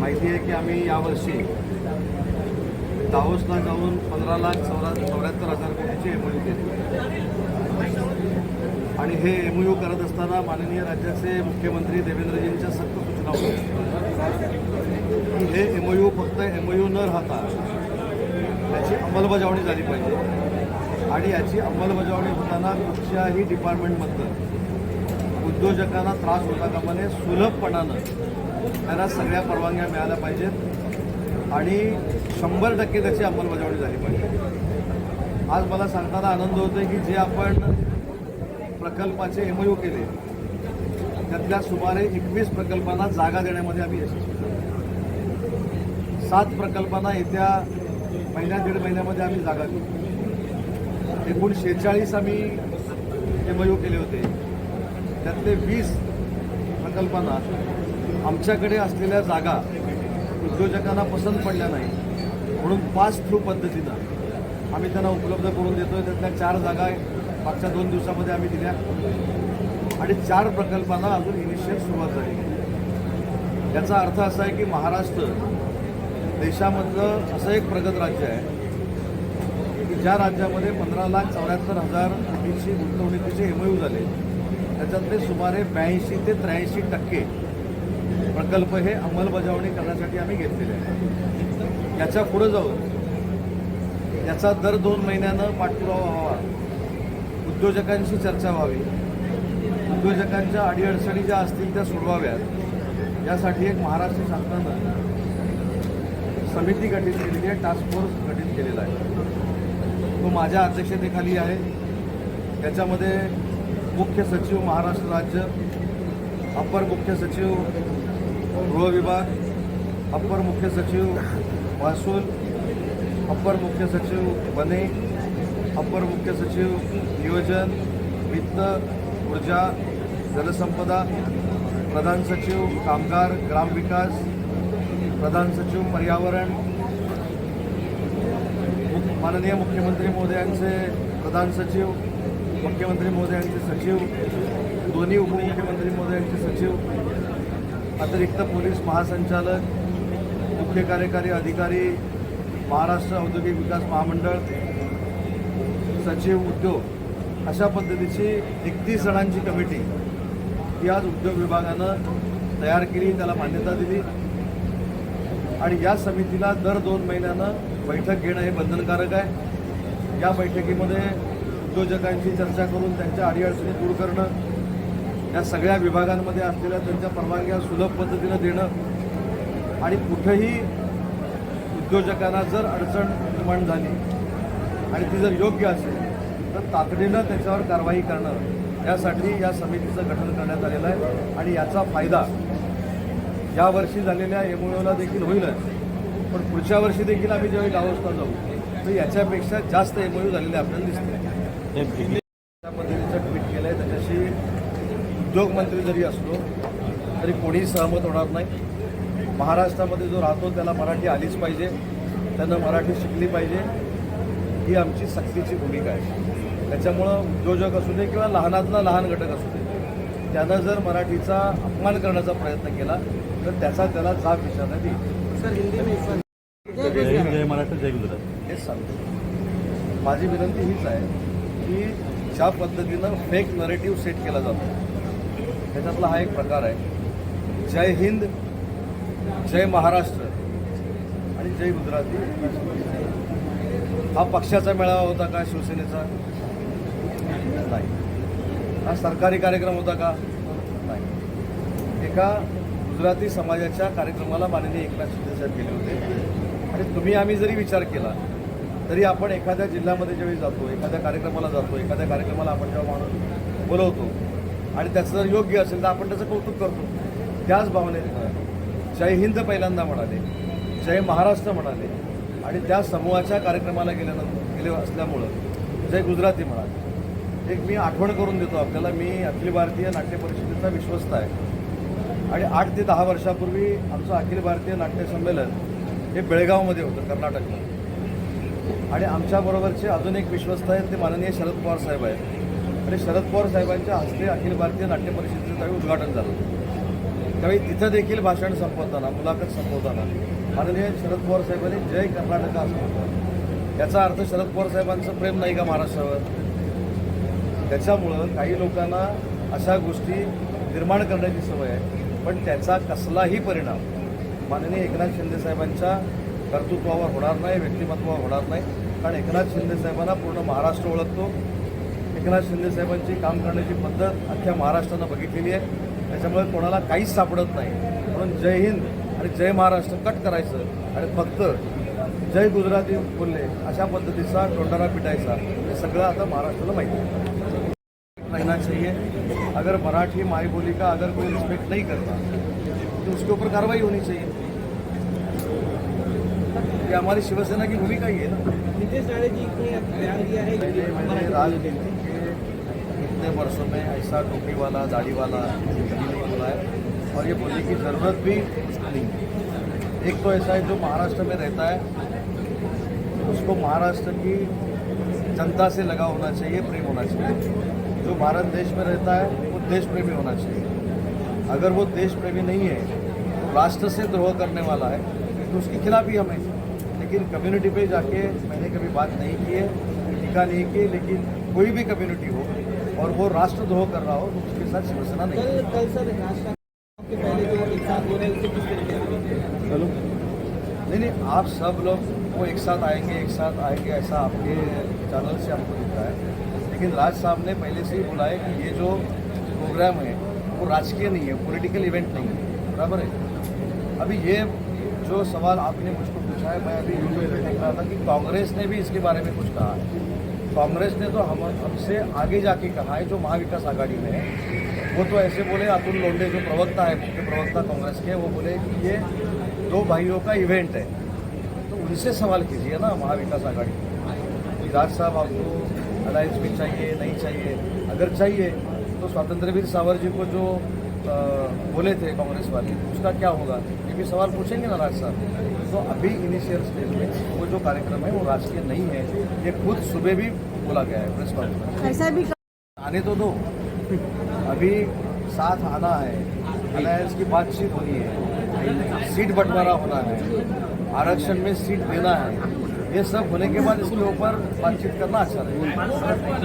माहिती आहे की आम्ही यावर्षी दावोसला जाऊन 15,74,000 कोटीचे एमओयू केले आणि हे एमओयू करत असताना माननीय राज्याचे मुख्यमंत्री देवेंद्रजींच्या सक्त सूचना होत्या की हे एमओयू फक्त एमओयू न राहता याची अंमलबजावणी झाली पाहिजे आणि याची अंमलबजावणी होताना कुठच्याही डिपार्टमेंटमधलं उद्योजकांना त्रास होता कामा नये, सुलभपणानं त्यांना सगळ्या परवानग्या मिळाल्या पाहिजेत आणि 100% त्याची अंमलबजावणी झाली पाहिजे. आज मला सांगताना आनंद होतोय की जे आपण प्रकल्पाचे एमओयू केले त्यातल्या सुमारे 21 प्रकल्पांना जागा देण्यामध्ये आम्ही यशस्वी झालो. 7 प्रकल्पांना येत्या दीड महिन्यामध्ये आम्ही जागा दिली. एकूण 46 आम्ही एमओयू केले होते. त्यातले 20 प्रकल्पांना आमच्याकडे असलेल्या जागा उद्योजकांना पसंत पडल्या नाही म्हणून पास थ्रू पद्धतीनं आम्ही त्यांना उपलब्ध करून देतोय. त्यातल्या 4 जागा मागच्या 2 दिवसामध्ये आम्ही दिल्या आणि 4 प्रकल्पांना अजून इनिशियल सुरुवात झाली. याचा अर्थ असा आहे की महाराष्ट्र देशामधलं असं एक प्रगत राज्य आहे की ज्या राज्यामध्ये 15,74,000 कोटीची गुंतवणुकीचे एमओयू झाले त्याच्यातले सुमारे 82 ते 83% प्रकल्प हे अंमलबजावणी करण्यासाठी आम्ही घेतलेले आहे. याच्या पुढे जाऊन याचा दर 2 महिन्यानं पाठपुरावा व्हावा, उद्योजकांशी चर्चा व्हावी, उद्योजकांच्या अडीअडचणी ज्या असतील त्या सोडवाव्यात यासाठी एक महाराष्ट्र शासनानं समिती गठीत केलेली आहे, टास्क फोर्स गठीत केलेला आहे. तो माझ्या अध्यक्षतेखाली आहे. त्याच्यामध्ये मुख्य सचिव महाराष्ट्र राज्य, अपर मुख्य सचिव गृह विभाग, अपर मुख्य सचिव महसूल, अपर मुख्य सचिव वने, अपर मुख्य सचिव नियोजन, वित्त, ऊर्जा, जलसंपदा, प्रधान सचिव कामगार ग्रामविकास, प्रधान सचिव पर्यावरण, माननीय मुख्यमंत्री महोदयांचे प्रधान सचिव, मुख्यमंत्री महोदयांचे सचिव, दोन्ही उपमुख्यमंत्री महोदयांचे सचिव, अतिरिक्त पोलीस महासंचालक, मुख्य कार्यकारी अधिकारी, महाराष्ट्र औद्योगिक विकास महामंडळ, सचिव उद्योग, अशा पद्धतीची 31 जणांची कमिटी ही आज उद्योग विभागानं तयार केली, त्याला मान्यता दिली आणि या समितीला दर 2 महिन्यानं बैठक घेणं हे बंधनकारक आहे. या बैठकीमध्ये उद्योजकांशी चर्चा करून त्यांच्या अडीअडचणी दूर करणं, या सगळ्या विभागांमध्ये असलेल्या त्यांच्या परवानग्या सुलभ पद्धतीनं देणं आणि कुठेही उद्योजकांना जर अडचण निर्माण झाली आणि ती जर योग्य असेल तर तातडीनं त्याच्यावर कारवाई करणं, यासाठी या समितीचं गठन करण्यात आलेलं आहे आणि याचा फायदा यावर्षी झालेल्या एमओयूला देखील होईलच, पण पुढच्या वर्षी देखील आम्ही ज्यावेळी दावोसला जाऊ तर याच्यापेक्षा जास्त एमओयू झालेले आपल्याला दिसते. त्या पद्धतीचं ट्विट केलं आहे. त्याच्याशी उद्योगमंत्री जरी असलो तरी कोणीही सहमत होणार नाही. महाराष्ट्रामध्ये जो राहतो त्याला मराठी आलीच पाहिजे, त्यानं मराठी शिकली पाहिजे, ही आमची सक्तीची भूमिका आहे. त्याच्यामुळं उद्योजक असू दे किंवा लहानातला लहान घटक असू दे, त्यानं जर मराठीचा अपमान करण्याचा प्रयत्न केला तर त्याचा त्याला जाब विचारण्यात येईल. सर हिंदी में जय महाराष्ट्र जय गुजरात हेच सांगतो. माझी विनंती हीच आहे की ज्या पद्धतीनं फेक नरेटिव्ह सेट केला जातो त्याच्यातला हा एक प्रकार आहे. जय हिंद, जय महाराष्ट्र आणि जय गुजराती हा पक्षाचा मेळावा होता का? शिवसेनेचा नाही. हा सरकारी कार्यक्रम होता का? नाही. एका गुजराती समाजाच्या कार्यक्रमाला माननीय एकनाथ शिंदे साहेब गेले होते आणि तुम्ही आम्ही जरी विचार केला तरी आपण एखाद्या जिल्ह्यामध्ये ज्यावेळी जातो, एखाद्या कार्यक्रमाला जातो, एखाद्या कार्यक्रमाला आपण जेव्हा माणूस बोलवतो आणि त्याचं जर योग्य असेल तर आपण त्याचं कौतुक करतो. त्याच भावनेत जय हिंद पहिल्यांदा म्हणाले, जय महाराष्ट्र म्हणाले आणि त्या समूहाच्या कार्यक्रमाला गेले असल्यामुळं जय गुजराती म्हणाले. एक मी आठवण करून देतो आपल्याला, मी अखिल भारतीय नाट्य परिषदेचा विश्वस्त आहे आणि 8 ते 10 वर्षापूर्वी आमचं अखिल भारतीय नाट्य संमेलन हे बेळगावमध्ये होतं, कर्नाटकमध्ये. आणि आमच्याबरोबरचे अजून एक विश्वस्त आहेत ते माननीय शरद पवार साहेब आहेत आणि शरद पवार साहेबांच्या हस्ते अखिल भारतीय नाट्य परिषदेचं त्यावेळी उद्घाटन झालं. त्यावेळी तिथं देखील भाषण संपवताना, मुलाखत संपवताना माननीय शरद पवार साहेबांनी जय कर्नाटक असं म्हटलं. याचा अर्थ शरद पवार साहेबांचं प्रेम नाही का महाराष्ट्रावर? त्याच्यामुळं काही लोकांना अशा गोष्टी निर्माण करण्याची सवय आहे, पण त्याचा कसलाही परिणाम माननीय एकनाथ शिंदे साहेबांच्या कर्तृत्वावर होणार नाही, व्यक्तिमत्वावर होणार नाही. कारण एकनाथ शिंदे साहेबांना पूर्ण महाराष्ट्र ओळखतो. एकनाथ शिंदे साहेबांची काम करण्याची पद्धत अख्ख्या महाराष्ट्रानं बघितलेली आहे. त्याच्यामुळे कोणाला काहीच सापडत नाही. म्हणून जय हिंद आणि जय महाराष्ट्र कट करायचं आणि फक्त जय गुजराती बोलले अशा पद्धतीचा टोंडारा पिटायचा, हे सगळं आता महाराष्ट्राला माहिती आहे. रहना चाहिए. अगर मराठी माई बोली का अगर कोई रिस्पेक्ट नहीं करता तो उसके ऊपर कार्रवाई होनी चाहिए. ये हमारी शिवसेना की भूमिका ही है ना. नीतीश जी ने बयान दिया है मैंने राजनीति के इतने वर्षों में ऐसा टोपी वाला दाढ़ी वाला कभी नहीं बोला है और ये बोलने की ज़रूरत भी नहीं. एक तो ऐसा है जो महाराष्ट्र में रहता है उसको महाराष्ट्र की जनता से लगाव होना चाहिए, प्रेम होना चाहिए. जो भारत देश में रहता है वो देश प्रेमी होना चाहिए. अगर वो देश प्रेमी नहीं है तो राष्ट्र से द्रोह करने वाला है तो उसके खिलाफ ही हमें. लेकिन कम्युनिटी पे जाके मैंने कभी बात नहीं की है, टीका नहीं की. लेकिन कोई भी कम्युनिटी हो और वो राष्ट्रद्रोह कर रहा हो तो उसके साथ शिवसेना नहीं. कल सर राष्ट्र के पहले जो एक साथ हो रहे हैं उसे किस तरीके से चलो नहीं, आप सब लोग वो एक साथ आएंगे ऐसा आपके चैनल से हमको दिख रहा है. लेकिन राज साहब ने पहले से ही बोला है कि ये जो प्रोग्राम है वो राजकीय नहीं है, पॉलिटिकल इवेंट नहीं है. बराबर है. अभी ये जो सवाल आपने मुझको पूछा है, मैं अभी यूट्यूब पे देख रहा था कि कांग्रेस ने भी इसके बारे में कुछ कहा है. कांग्रेस ने तो हमसे आगे जाके कहा है, जो महाविकास आघाड़ी में है वो तो ऐसे बोले. अतुल लोंढे जो प्रवक्ता है, मुख्य प्रवक्ता कांग्रेस के, वो बोले कि ये दो भाइयों का इवेंट है. तो उनसे सवाल कीजिए ना महाविकास आघाड़ी. राज साहब आपको अलायंस भी चाहिए नहीं चाहिए? अगर चाहिए तो स्वातंत्र्यवीर सावर जी को जो बोले थे कांग्रेस वाले, उसका क्या होगा, ये भी सवाल पूछेंगे ना राज साहब. तो अभी इनिशियल स्टेज में वो जो कार्यक्रम है वो राजकीय नहीं है. ये खुद सुबह भी बोला गया है प्रेस कॉन्फ्रेंस. ऐसा भी आने तो दो. अभी साथ आना है, अलायंस की बातचीत होनी है, सीट बंटवारा होना है, आरक्षण में सीट देना है. ये सब होने के बाद इसके ऊपर बातचीत करना अच्छा रहेगा.